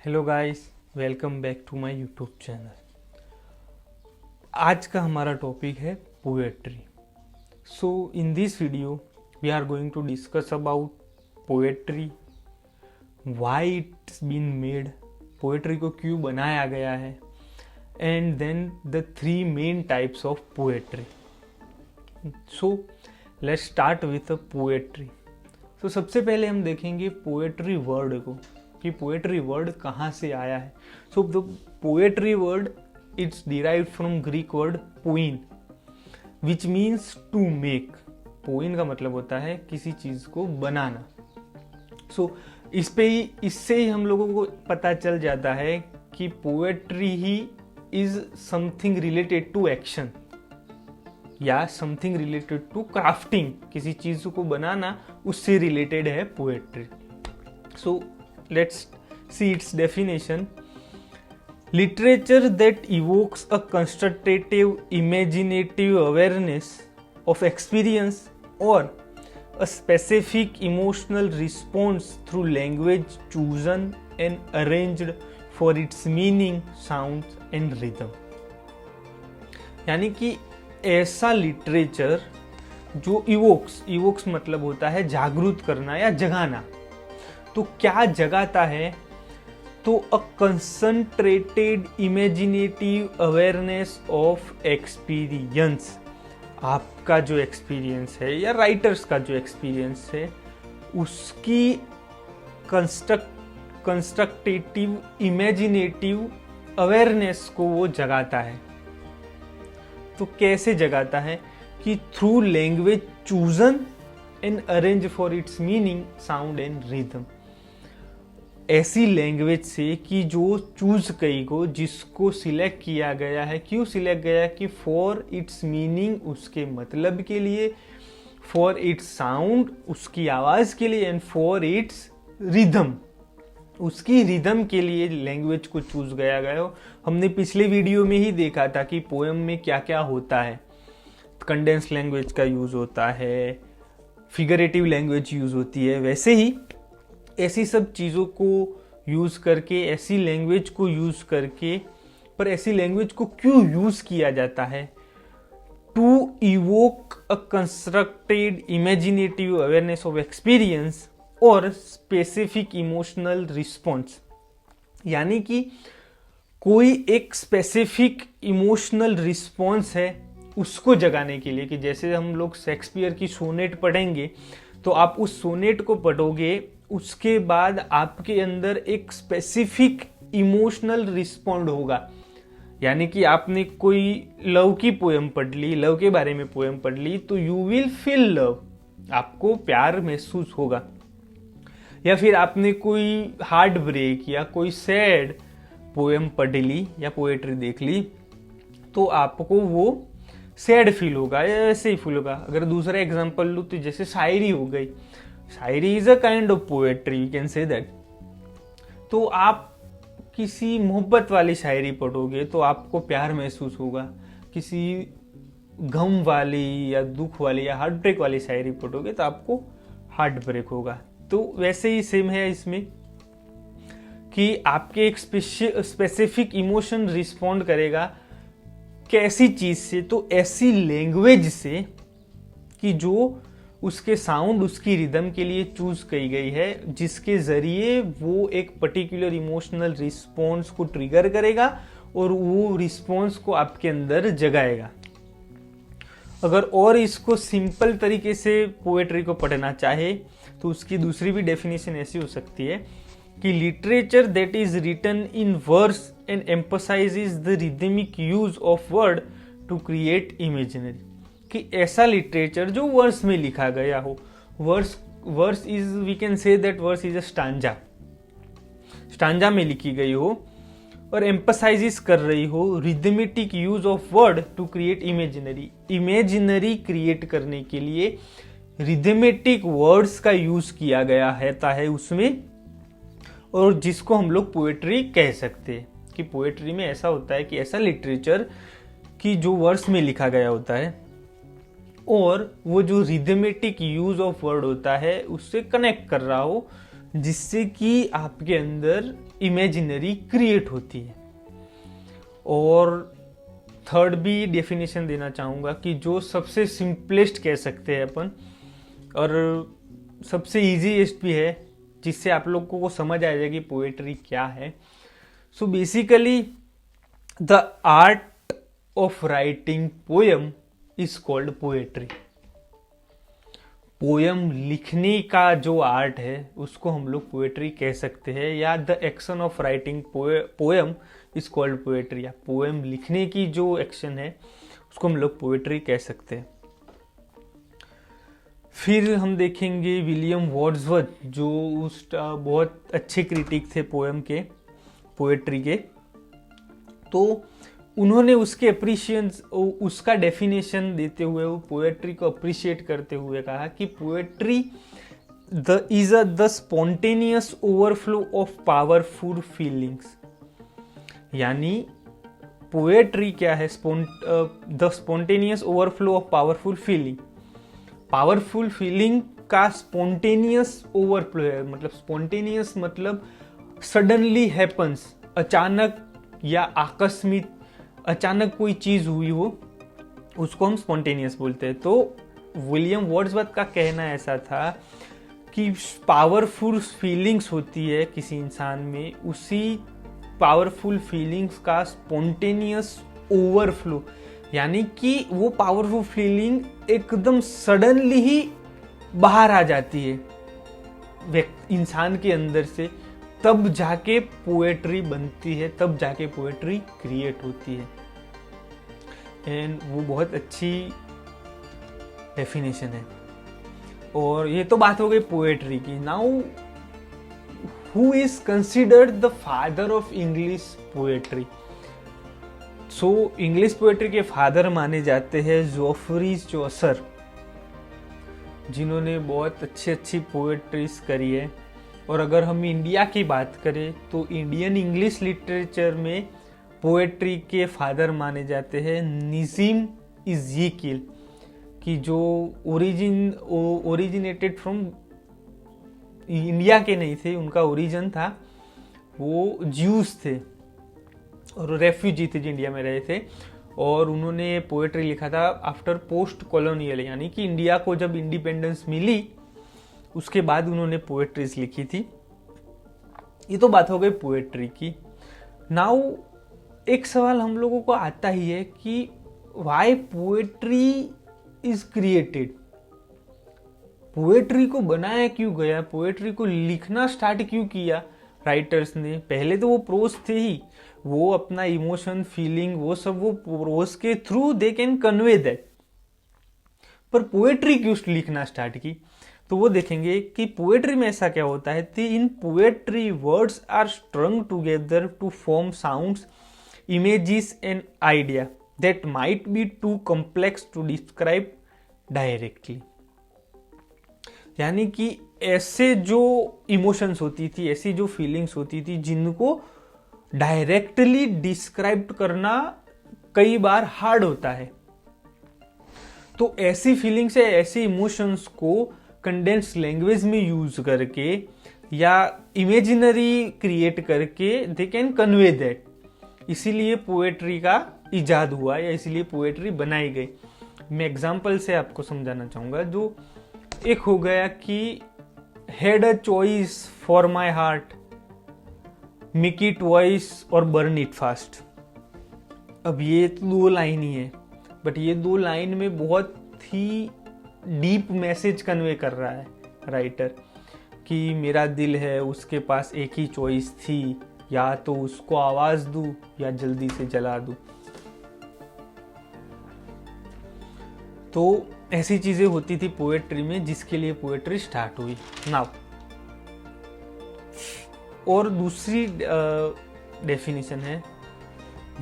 Hello guys, welcome back to my YouTube channel. आज का हमारा टॉपिक है poetry. So in this video we are going to discuss about poetry, why it's been made, poetry को क्यों बनाया गया है, and then the three main types of poetry. So let's start with a poetry. तो सबसे पहले हम देखेंगे पोएट्री वर्ड को कि पोएट्री वर्ड कहाँ से आया है। So the poetry word it's derived from Greek word poiein which means to make. पोइन का मतलब होता है किसी चीज को बनाना। सो इससे ही हम लोगों को पता चल जाता है कि पोएट्री ही is something related to action या समथिंग रिलेटेड टू क्राफ्टिंग। किसी चीज को बनाना उससे रिलेटेड है poetry. So let's see its definition. Literature that evokes a constructive, imaginative awareness of experience or a specific emotional response through language chosen and arranged for its meaning, sounds and rhythm. यानी कि ऐसा literature जो evokes मतलब होता है जागरूक करना या जगाना। तो क्या जगाता है? तो a concentrated imaginative awareness of experience. आपका जो एक्सपीरियंस है या राइटर्स का जो एक्सपीरियंस है उसकी कंस्ट्रक्टेटिव इमेजिनेटिव अवेयरनेस को वो जगाता है। तो कैसे जगाता है? कि through language chosen and arrange for its meaning, sound and rhythm. ऐसी लैंग्वेज से कि जो चूज कई को, जिसको सिलेक्ट किया गया है। क्यों सिलेक्ट गया? कि फॉर इट्स मीनिंग, उसके मतलब के लिए, फॉर इट्स साउंड, उसकी आवाज के लिए, एंड फॉर इट्स रिदम, उसकी रिदम के लिए लैंग्वेज को चूज गया हो। हमने पिछले वीडियो में ही देखा था कि पोएम में क्या क्या होता है। कंडेंस लैंग्वेज का यूज होता है, फिगरेटिव लैंग्वेज यूज होती है। वैसे ही ऐसी सब चीज़ों को यूज़ करके, ऐसी लैंग्वेज को यूज़ करके, पर ऐसी लैंग्वेज को क्यों यूज़ किया जाता है? To evoke a constructed imaginative awareness of experience और स्पेसिफिक इमोशनल रिस्पॉन्स। यानी कि कोई एक स्पेसिफिक इमोशनल रिस्पॉन्स है उसको जगाने के लिए। कि जैसे हम लोग शेक्सपियर की सोनेट पढ़ेंगे तो आप उस सोनेट को पढ़ोगे, उसके बाद आपके अंदर एक स्पेसिफिक इमोशनल रिस्पॉन्ड होगा। यानी कि आपने कोई लव की पोएम पढ़ ली, लव के बारे में पोएम पढ़ ली, तो यू विल फील लव, आपको प्यार महसूस होगा। या फिर आपने कोई हार्ट ब्रेक या कोई सैड पोएम पढ़ ली या पोएट्री देख ली, तो आपको वो सैड फील होगा या ऐसे ही फील होगा। अगर दूसरा एग्जांपल लूँ तो जैसे शायरी हो गई, shayari is a kind of poetry, you can say that. तो आप किसी मोहब्बत वाली शायरी पढ़ोगे तो आपको प्यार महसूस होगा। किसी गम वाली या दुख वाली या हार्ट ब्रेक वाली शायरी पढ़ोगे तो आपको हार्ट ब्रेक होगा। तो वैसे ही सेम है इसमें कि आपके एक स्पेसिफिक इमोशन रिस्पॉन्ड करेगा। कैसी चीज से? तो ऐसी लैंग्वेज से कि जो उसके साउंड, उसकी रिदम के लिए चूज की गई है, जिसके जरिए वो एक पर्टिकुलर इमोशनल रिस्पॉन्स को ट्रिगर करेगा और वो रिस्पॉन्स को आपके अंदर जगाएगा। अगर और इसको सिंपल तरीके से पोएट्री को पढ़ना चाहे तो उसकी दूसरी भी डेफिनेशन ऐसी हो सकती है कि literature that is written in verse and emphasises the rhythmic use of word to create imaginary. कि ऐसा लिटरेचर जो वर्स में लिखा गया हो। Verse is, we can say that verse is a stanza में लिखी गई हो और एम्फसाइज कर रही हो rhythmatic use of word to create imaginary create करने के लिए रिदमेटिक वर्ड्स का यूज किया गया है उसमें, और जिसको हम लोग पोएट्री कह सकते हैं। कि पोएट्री में ऐसा होता है कि ऐसा लिटरेचर कि जो वर्स में लिखा गया होता है और वो जो रिदमेटिक यूज ऑफ वर्ड होता है उससे कनेक्ट कर रहा हो जिससे कि आपके अंदर इमेजिनरी क्रिएट होती है। और थर्ड भी डेफिनेशन देना चाहूँगा कि जो सबसे सिंपलेस्ट कह सकते हैं अपन, और सबसे इजीएस्ट भी है, जिससे आप लोगों को समझ आ जाएगा कि पोएट्री क्या है। So basically the art of writing poem is called poetry. Poem लिखने का जो आर्ट है उसको हम लोग पोएट्री कह सकते हैं, या the action of writing poem is called poetry. या पोएम लिखने की जो एक्शन है उसको हम लोग पोएट्री कह सकते हैं। फिर हम देखेंगे विलियम वर्ड्सवर्थ, जो उस बहुत अच्छे क्रिटिक थे पोएम के, पोएट्री के। तो उन्होंने उसके अप्रिशिएशन, उसका डेफिनेशन देते हुए, वो पोएट्री को अप्रिशिएट करते हुए कहा कि poetry is the spontaneous overflow of powerful feelings. यानी पोएट्री क्या है? The spontaneous overflow of powerful feeling. Powerful feeling का स्पॉन्टेनियस ओवरफ्लो है। मतलब स्पॉन्टेनियस मतलब सडनली हैपन्स, अचानक या आकस्मिक, अचानक कोई चीज हुई हो, उसको हम स्पॉन्टेनियस बोलते हैं। तो विलियम वर्ड्सवर्थ का कहना ऐसा था कि पावरफुल फीलिंग्स होती है किसी इंसान में, उसी पावरफुल फीलिंग्स का स्पॉन्टेनियस ओवरफ्लो, यानी कि वो पावरफुल फीलिंग एकदम सडनली ही बाहर आ जाती है इंसान के अंदर से, तब जाके पोएट्री बनती है, तब जाके पोएट्री क्रिएट होती है। एंड वो बहुत अच्छी डेफिनेशन है। और ये तो बात हो गई पोएट्री की। Now who is considered the father of English poetry? So English poetry के फादर माने जाते हैं जोफ्री चौसर, जिन्होंने बहुत अच्छी पोएट्रीज करी है। और अगर हम इंडिया की बात करें तो इंडियन इंग्लिश लिटरेचर में पोएट्री के फादर माने जाते हैं नजीम इज़ेकिएल, की जो ओरिजिनेटेड फ्रॉम इंडिया के नहीं थे, उनका ओरिजिन था, वो ज्यूस थे और रेफ्यूजी थे जो इंडिया में रहे थे। और उन्होंने पोएट्री लिखा था आफ्टर पोस्ट कॉलोनियल, यानी कि इंडिया को जब इंडिपेंडेंस मिली उसके बाद उन्होंने पोएट्रीज लिखी थी। ये तो बात हो गई पोएट्री की। नाउ एक सवाल हम लोगों को आता ही है कि why poetry is created? Poetry को बनाया क्यों गया? पोएट्री को लिखना स्टार्ट क्यों किया राइटर्स ने? पहले तो वो प्रोज थे ही, वो अपना इमोशन, फीलिंग, वो सब वो प्रोज के through they can convey that. पर पोएट्री क्यों लिखना स्टार्ट की? तो वो देखेंगे कि पोएट्री में ऐसा क्या होता है कि in poetry words are strung together to form sounds, images and idea that might be too complex to describe directly. यानी कि ऐसे जो इमोशंस होती थी, ऐसी जो फीलिंग्स होती थी, जिनको डायरेक्टली डिस्क्राइब करना कई बार हार्ड होता है, तो ऐसी फीलिंग्स है, ऐसे इमोशंस को कंडेंस लैंग्वेज में यूज करके या इमेजिनरी क्रिएट करके दे कैन कन्वे दैट। इसीलिए पोएट्री का इजाद हुआ या इसीलिए पोएट्री बनाई गई। मैं एग्जांपल से आपको समझाना चाहूंगा। जो एक हो गया कि had a choice for my heart, make it voice और बर्न इट फास्ट। अब ये तो 2 लाइन ही है, बट ये 2 लाइन में बहुत ही डीप मैसेज कन्वे कर रहा है राइटर कि मेरा दिल है, उसके पास एक ही चॉइस थी, या तो उसको आवाज दूं या जल्दी से जला दूं। तो ऐसी चीजें होती थी पोएट्री में, जिसके लिए पोएट्री स्टार्ट हुई। नाउ और दूसरी डेफिनेशन है,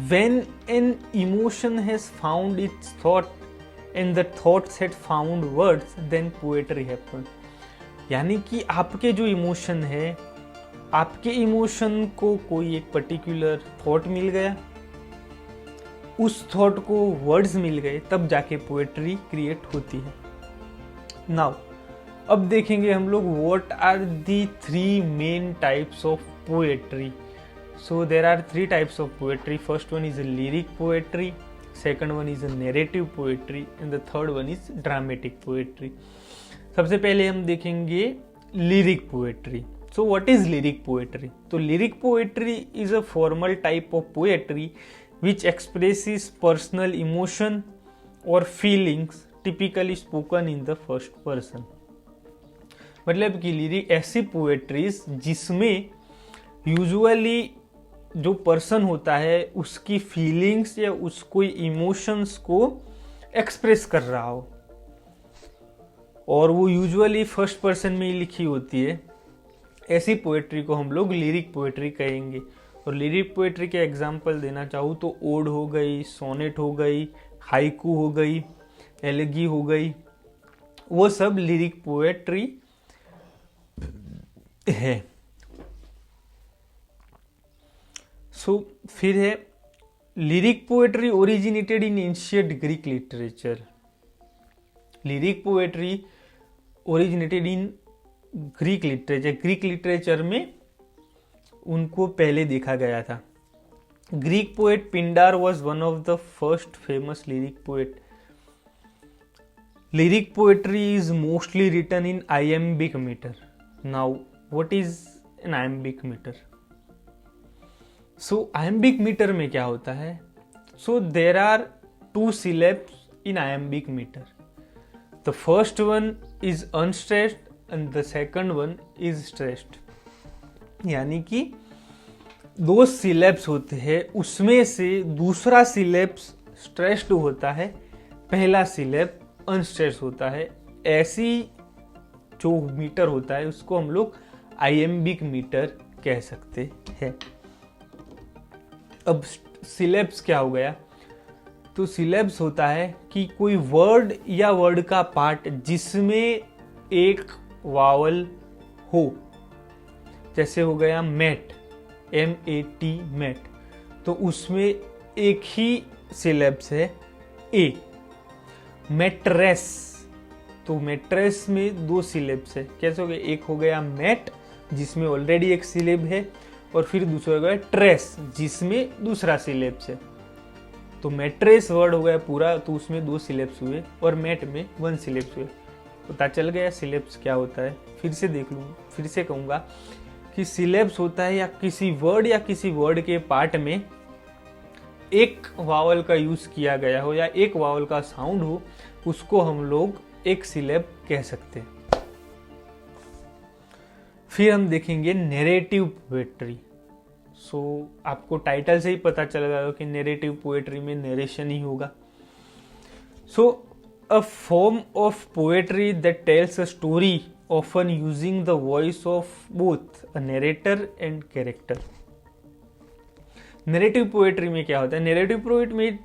when an emotion has found its thought and the thoughts had found words, then poetry happens। यानी कि आपके जो इमोशन है, आपके इमोशन को कोई एक पर्टिकुलर थॉट मिल गया, उस थॉट को वर्ड्स मिल गए, तब जाके पोएट्री क्रिएट होती है। नाउ अब देखेंगे हम लोग what are the 3 main types of poetry. So there are 3 types of poetry. First one is a lyric poetry, second one is a narrative poetry and the third one is dramatic poetry. सबसे पहले हम देखेंगे lyric poetry. So what is lyric poetry? तो lyric poetry is a formal type of poetry which expresses personal emotion or feelings typically spoken in the first person. मतलब कि lyric ऐसी poetries जिसमें usually जो पर्सन होता है उसकी feelings या उसको इमोशंस को एक्सप्रेस कर रहा हो, और वो यूजुअली फर्स्ट पर्सन में ही लिखी होती है. ऐसी पोएट्री को हम लोग लिरिक पोएट्री कहेंगे. और लिरिक पोएट्री के एग्जांपल देना चाहूँ तो ओड हो गई, सोनेट हो गई, हाइकू हो गई, एलेगी हो गई, वो सब लिरिक पोएट्री है. फिर है lyric poetry originated in ancient Greek literature. Lyric poetry originated in Greek literature. Greek literature में उनको पहले देखा गया था. Greek poet Pindar was one of the first famous lyric poet. Lyric poetry is mostly written in iambic meter. Now what is an iambic meter? So iambic meter में क्या होता है? So there are 2 syllables in iambic meter. The first one is unstressed and the second one is stressed. यानी कि 2 syllables होते हैं, उसमें से दूसरा syllable stressed होता है, पहला syllable unstressed होता है. ऐसी जो मीटर होता है उसको हम लोग iambic meter कह सकते हैं. अब सिलेब्स क्या हो गया? तो सिलेब्स होता है कि कोई वर्ड या वर्ड का पार्ट जिसमें एक वावल हो. जैसे हो गया मैट, MAT मैट, तो उसमें एक ही सिलेब्स है ए. मैट्रेस, तो मैट्रेस में 2 सिलेब्स है. कैसे हो गया? एक हो गया मैट जिसमें ऑलरेडी एक सिलेब है, और फिर दूसरा हो गया ट्रेस जिसमें दूसरा सिलेब्स है. तो मैट्रेस वर्ड हो गया पूरा, तो उसमें 2 सिलेब्स हुए, और मैट में 1 सिलेब्स हुए. पता चल गया सिलेब्स क्या होता है. फिर से देख लूँ, फिर से कहूँगा कि सिलेब्स होता है या किसी वर्ड के पार्ट में एक वावल का यूज किया गया हो या एक वावल का साउंड हो, उसको हम लोग एक सिलेब कह सकते हैं. फिर हम देखेंगे नैरेटिव पोएट्री. सो आपको टाइटल से ही पता चल गया कि नैरेटिव पोएट्री में नरेशन ही होगा. So a form of poetry that tells a story often using the voice of both a narrator and character. Narrative poetry में क्या होता है? नैरेटिव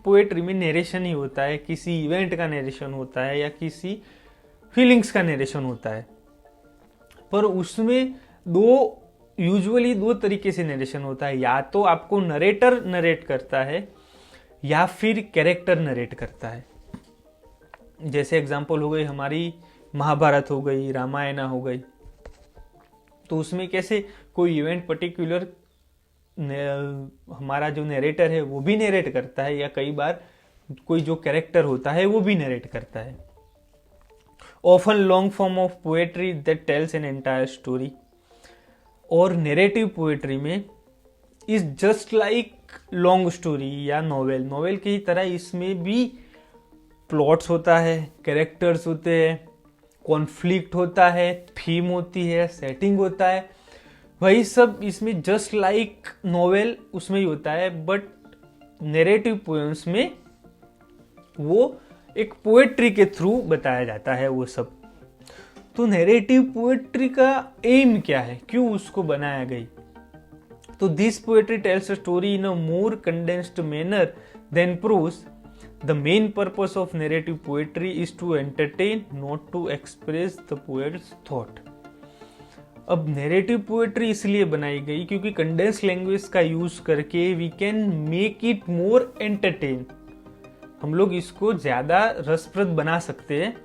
पोएट्री में नरेशन ही होता है, किसी इवेंट का नरेशन होता है या किसी फीलिंग्स का नरेशन होता है. पर उसमें यूजुअली 2 तरीके से नरेशन होता है. या तो आपको नरेटर नरेट करता है या फिर कैरेक्टर नरेट करता है. जैसे एग्जांपल हो गई हमारी महाभारत हो गई, रामायण हो गई. तो उसमें कैसे कोई इवेंट पर्टिकुलर हमारा जो नरेटर है वो भी नरेट करता है, या कई बार कोई जो कैरेक्टर होता है वो भी नरेट करता है. Often long form of poetry that tales an entire story. और नैरेटिव पोएट्री में is just like long story या नॉवेल की ही तरह इसमें भी प्लॉट्स होता है, कैरेक्टर्स होते हैं, कॉन्फ्लिक्ट होता है, थीम होती है, सेटिंग होता है. वही सब इसमें जस्ट लाइक नॉवेल उसमें ही होता है. बट नैरेटिव पोएम्स में वो एक पोएट्री के थ्रू बताया जाता है वो सब. तो नैरेटिव पोएट्री का एम क्या है, क्यों उसको बनाया गई? तो this poetry tells a story in a more condensed manner than prose. The main purpose of narrative poetry is to entertain, not to express the poet's thought. अब नैरेटिव पोएट्री इसलिए बनाई गई क्योंकि कंडेंस लैंग्वेज का use करके we can make it more entertain. हम लोग इसको ज्यादा रसप्रद बना सकते हैं.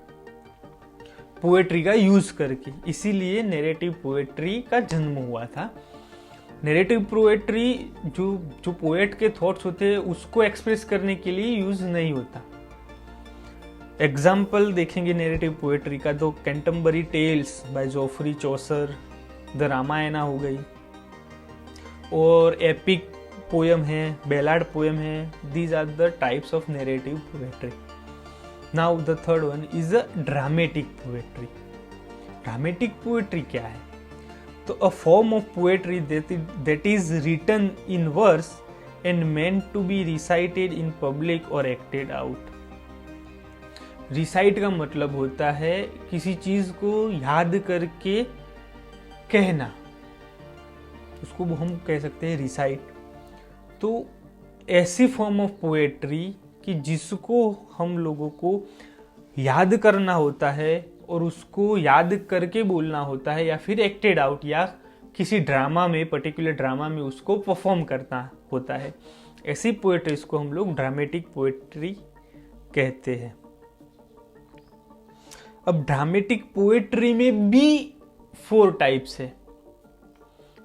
पोएट्री का यूज करके, इसीलिए नैरेटिव पोएट्री का जन्म हुआ था। नैरेटिव पोएट्री जो पोएट के थॉट्स होते हैं उसको एक्सप्रेस करने के लिए यूज नहीं होता। एग्जाम्पल देखेंगे नैरेटिव पोएट्री का तो Canterbury Tales by Geoffrey Chaucer, the Ramayana हो गई, और एपिक पोयम है, बेलाड पोयम है। These are the types of narrative poetry. Now the third one is a dramatic poetry. Dramatic poetry क्या है? तो a form of poetry that is written in verse and meant to be recited in public और acted out. Recite का मतलब होता है किसी चीज को याद करके कहना, उसको हम कह सकते हैं रिसाइट। तो ऐसी फॉर्म ऑफ पोएट्री कि जिसको हम लोगों को याद करना होता है और उसको याद करके बोलना होता है, या फिर एक्टेड आउट, या किसी ड्रामा में, पर्टिकुलर ड्रामा में उसको परफॉर्म करना होता है। ऐसी पोएट्रीज को हम लोग ड्रामेटिक पोएट्री कहते हैं। अब ड्रामेटिक पोएट्री में भी 4 टाइप्स है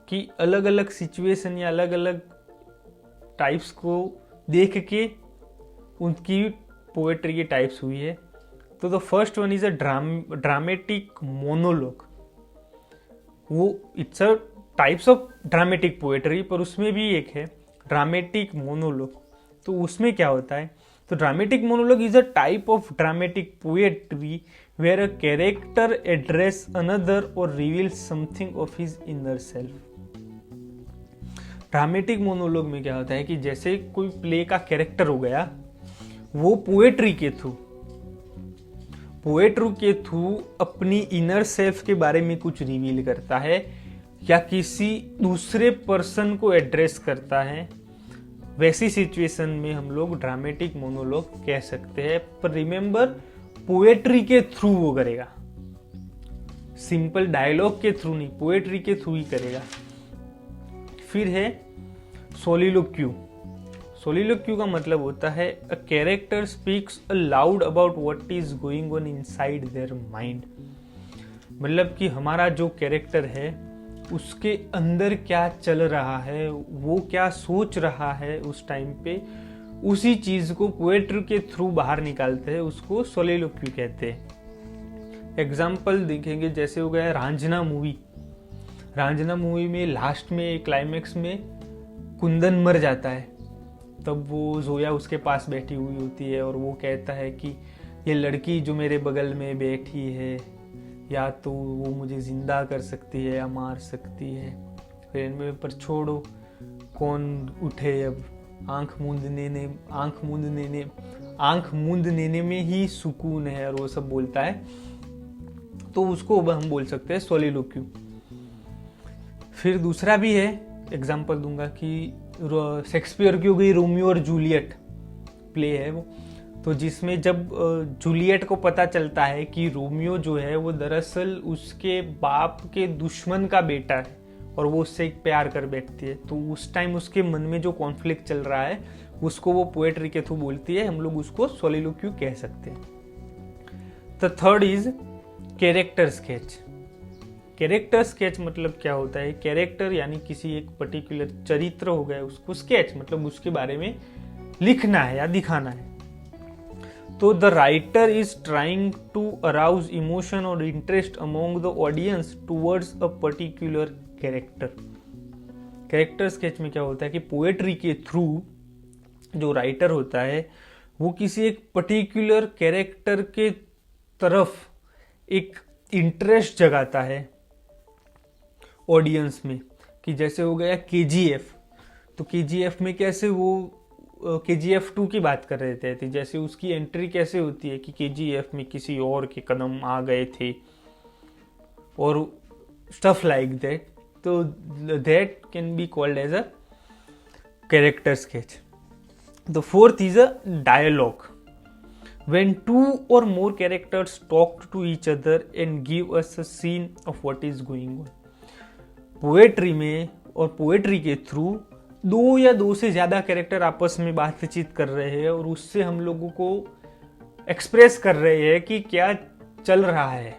कि अलग अलग सिचुएशन या अलग अलग टाइप्स को देख के उनकी पोएट्री की टाइप्स हुई है। तो the first one is a dramatic monologue. वो it's a types of dramatic poetry, पर उसमें भी एक है ड्रामेटिक मोनोलॉग। तो उसमें क्या होता है? तो dramatic monologue is a type of dramatic poetry where a character address another और reveal something of his inner self. Dramatic monologue में क्या होता है कि जैसे कोई प्ले का कैरेक्टर हो गया, वो पोएट्री के थ्रू अपनी इनर सेल्फ के बारे में कुछ रिवील करता है या किसी दूसरे पर्सन को एड्रेस करता है। वैसी सिचुएशन में हम लोग ड्रामेटिक मोनोलॉग कह सकते हैं। पर रिमेंबर, पोएट्री के थ्रू वो करेगा, सिंपल डायलॉग के थ्रू नहीं, पोएट्री के थ्रू ही करेगा। फिर है सोलिलोक्यू। सोलिलोक्यू का मतलब होता है a character speaks allowed about what is going on inside their mind. मतलब कि हमारा जो कैरेक्टर है उसके अंदर क्या चल रहा है, वो क्या सोच रहा है उस टाइम पे, उसी चीज को पोएट्री के थ्रू बाहर निकालते हैं, उसको सोलिलोक्यू कहते हैं। एग्जाम्पल देखेंगे, जैसे हो गया रांझना मूवी। रांझना मूवी में लास्ट में क्लाइमेक्स में कुंदन मर जाता है, तब वो जोया उसके पास बैठी हुई होती है और वो कहता है कि ये लड़की जो मेरे बगल में बैठी है, या तो वो मुझे जिंदा कर सकती है या मार सकती है, फिर इनमें पर छोड़ो, कौन उठे अब, आंख मूंदने में ही सुकून है, और वो सब बोलता है। तो उसको हम बोल सकते हैं सोलिलोक्यू। फिर दूसरा भी है, एग्जाम्पल दूंगा कि शेक्सपियर की हो गई रोमियो और जूलियट प्ले है वो, तो जिसमें जब जूलियट को पता चलता है कि रोमियो जो है वो दरअसल उसके बाप के दुश्मन का बेटा है और वो उससे एक प्यार कर बैठती है, तो उस टाइम उसके मन में जो कॉन्फ्लिक्ट चल रहा है उसको वो पोएट्री के थ्रू बोलती है, हम लोग उसको सोलिलोक्यू कह सकते हैं। The third is character sketch. Character sketch मतलब क्या होता है? कैरेक्टर यानी किसी एक पर्टिकुलर चरित्र हो गया, उसको स्केच मतलब उसके बारे में लिखना है या दिखाना है। तो the writer is trying to arouse emotion और interest among the audience towards a particular character. Character sketch में क्या होता है कि पोएट्री के थ्रू जो राइटर होता है वो किसी एक पर्टिकुलर कैरेक्टर के तरफ एक इंटरेस्ट जगाता है ऑडियंस में। कि जैसे हो गया केजीएफ, तो केजीएफ में कैसे वो केजीएफ 2 की बात कर रहे थे, जैसे उसकी एंट्री कैसे होती है कि केजीएफ में किसी और के कदम आ गए थे और स्टफ लाइक दैट, तो that can be called as a character sketch. The fourth is a dialogue, when 2 or more characters talk to each other and give us a scene of what is going on। Poetry में और poetry के through 2 या 2 से ज़्यादा character आपस में बातचीत कर रहे हैं और उससे हम लोगों को एक्सप्रेस कर रहे हैं कि क्या चल रहा है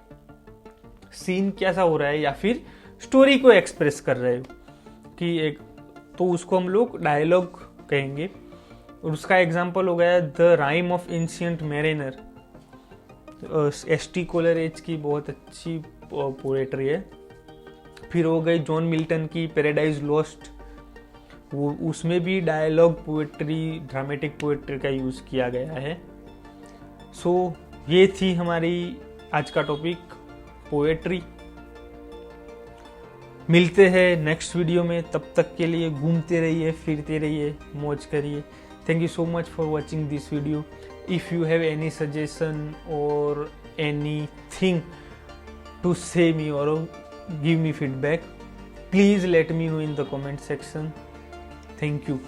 सीन कैसा हो रहा है या फिर स्टोरी को एक्सप्रेस कर रहे हो कि एक, तो उसको हम लोग डायलॉग कहेंगे। और उसका एग्जाम्पल हो गया the rhyme of ancient mariner, ST. Coleridge की बहुत अच्छी पोएट्री है। फिर हो गई जॉन मिल्टन की पैराडाइज लॉस्ट, वो उसमें भी डायलॉग पोएट्री, ड्रामेटिक पोएट्री का यूज़ किया गया है। सो ये थी हमारी आज का टॉपिक, पोएट्री। मिलते हैं नेक्स्ट वीडियो में, तब तक के लिए घूमते रहिए, फिरते रहिए, मौज करिए। Thank you so much for watching this video. If you have any suggestion or anything to say me or give me feedback, please let me know in the comment section. Thank you.